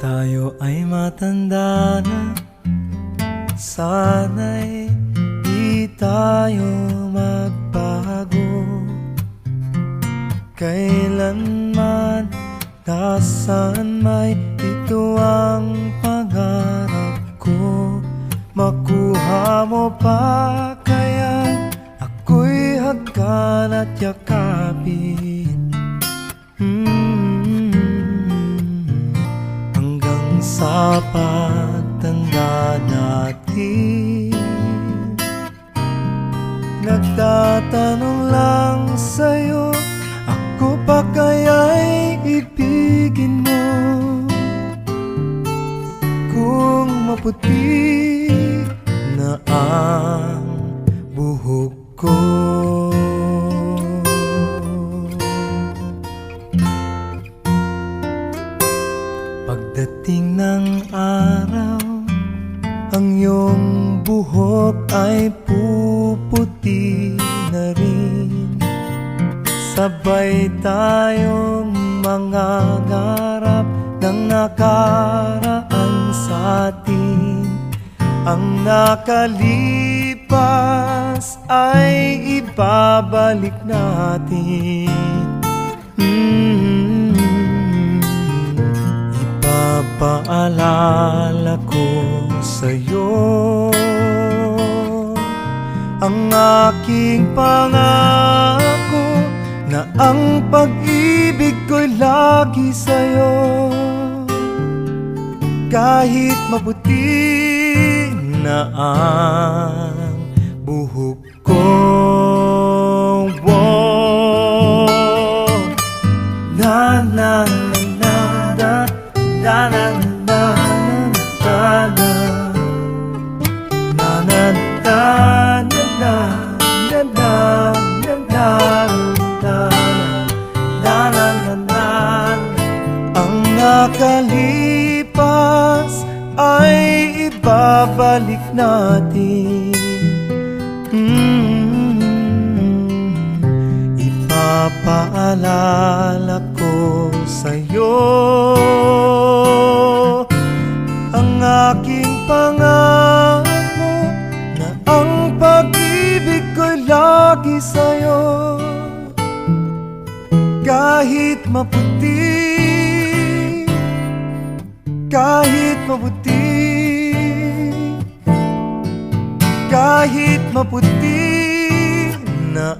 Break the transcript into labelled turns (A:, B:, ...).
A: Tayo ay matanda na, sana'y di tayo magbago. Kailanman, nasaan may ito ang pangarap ko. Makuha mo pa kaya ako'y hagkan at yakapin. Hanggang sa pagtanda natin, nagtatanong lang sa'yo, ako pa kaya'y ibigin mo? Kung maputi na ang buhok ko, pagdating ng araw, ang iyong buhok ay puputi na rin. Sabay tayong mangangarap ng nakaraan sa atin. Ang nakalipas ay ibabalik natin. Ipapaalala ko sa'yo ang aking pangako, na ang pag-ibig ko'y lagi sa'yo. Kahit maputi na ang buhok ko, na na na na na na na na na nakalipas ay ibabalik natin. Ipapaalala ko sa'yo ang aking pangako, na ang pag-ibig ko'y lagi sa'yo. Kahit maputi, kahit maputi, kahit maputi na